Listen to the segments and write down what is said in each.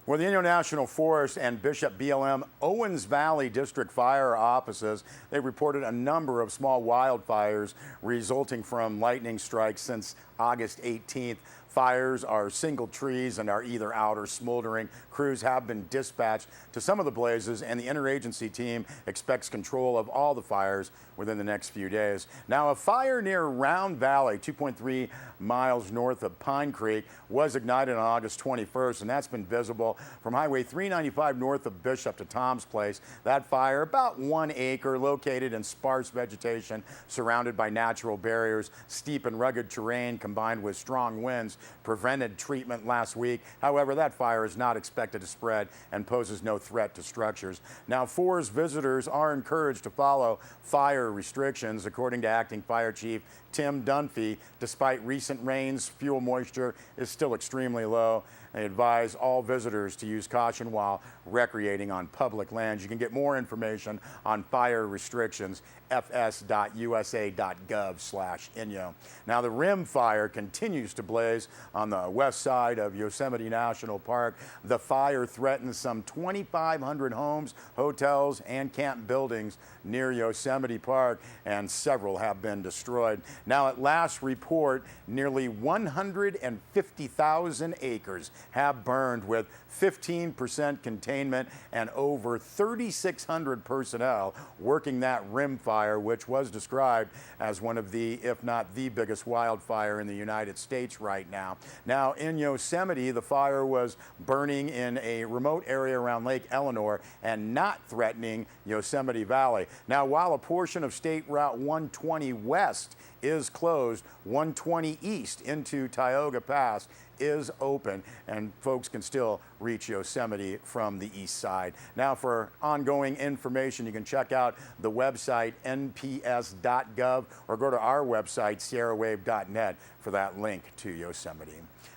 Well, the Inyo National Forest and Bishop BLM Owens Valley District Fire Offices, they reported a number of small wildfires resulting from lightning strikes since August 18th. Fires are single trees and are either out or smoldering. Crews have been dispatched to some of the blazes, and the interagency team expects control of all the fires within the next few days. Now, a fire near Round Valley, 2.3 miles north of Pine Creek, was ignited on August 21st, and that's been visible from Highway 395 north of Bishop to Tom's Place. That fire, about 1 acre, located in sparse vegetation, surrounded by natural barriers. Steep and rugged terrain combined with strong winds prevented treatment last week. However, that fire is not expected to spread and poses no threat to structures. Now, forest visitors are encouraged to follow fire restrictions. According to Acting Fire Chief Tim Dunphy, despite recent rains, fuel moisture is still extremely low. They advise all visitors to use caution while recreating on public lands. You can get more information on fire restrictions, fs.usa.gov/Inyo. Now, the rim fire continues to blaze on the west side of Yosemite National Park. The fire threatens some 2,500 homes, hotels, and camp buildings near Yosemite Park, and several have been destroyed. Now, at last report, nearly 150,000 acres have burned, with 15% containment and over 3,600 personnel working that rim fire, which was described as one of the, if not the biggest wildfire in the United States right now. Now, in Yosemite, the fire was burning in a remote area around Lake Eleanor and not threatening Yosemite Valley. Now, while a portion of State Route 120 West is closed, 120 East into Tioga Pass is open, and folks can still reach Yosemite from the east side. Now, for ongoing information, you can check out the website nps.gov or go to our website sierrawave.net for that link to Yosemite.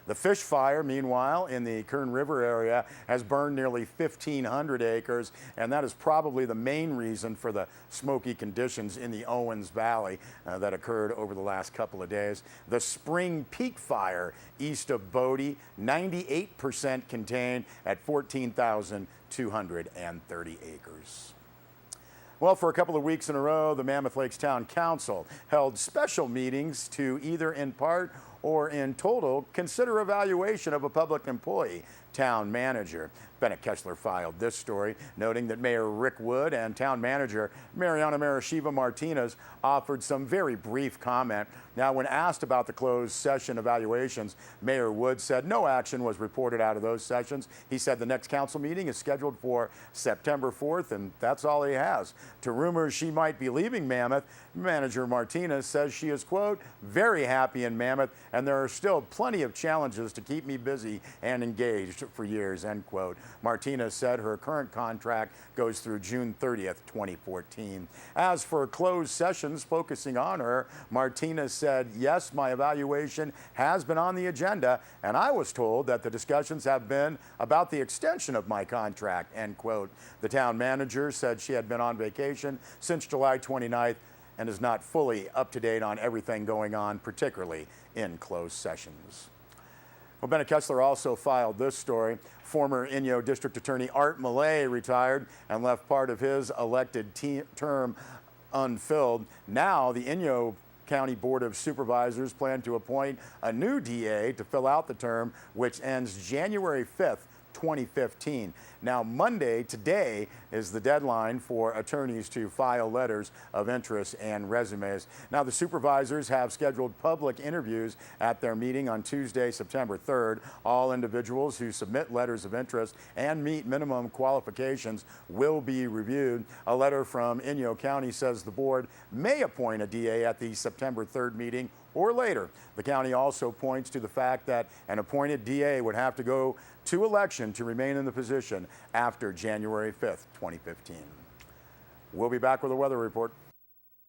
The fish fire, meanwhile, in the Kern River area has burned nearly 1,500 acres, and that is probably the main reason for the smoky conditions in the Owens Valley that occurred over the last couple of days. The Spring Peak fire east of Bodie, 98% contained at 14,230 acres. Well, for a couple of weeks in a row, the Mammoth Lakes Town Council held special meetings to either in part or in total consider evaluation of a public employee, town manager. Bennett Kessler filed this story, noting that Mayor Rick Wood and Town Manager Mariana Marashiva Martinez offered some very brief comment. Now, when asked about the closed session evaluations, Mayor Wood said no action was reported out of those sessions. He said the next council meeting is scheduled for September 4th, and that's all he has. To rumors she might be leaving Mammoth, Manager Martinez says she is, quote, very happy in Mammoth, and there are still plenty of challenges to keep me busy and engaged for years, end quote. Martinez said her current contract goes through June 30th, 2014. As for closed sessions focusing on her, Martinez said, yes, my evaluation has been on the agenda, and I was told that the discussions have been about the extension of my contract, end quote. The town manager said she had been on vacation since July 29th and is not fully up to date on everything going on, particularly in closed sessions. Well, Bennett Kessler also filed this story. Former Inyo District Attorney Art Millay retired and left part of his elected term unfilled. Now, the Inyo County Board of Supervisors plan to appoint a new DA to fill out the term, which ends January 5th, 2015. Now, Monday, today, is the deadline for attorneys to file letters of interest and resumes. Now, the supervisors have scheduled public interviews at their meeting on Tuesday, September 3rd. All individuals who submit letters of interest and meet minimum qualifications will be reviewed. A letter from Inyo County says the board may appoint a DA at the September 3rd meeting or later. The county also points to the fact that an appointed DA would have to go to election to remain in the position after January 5th, 2015. We'll be back with a weather report.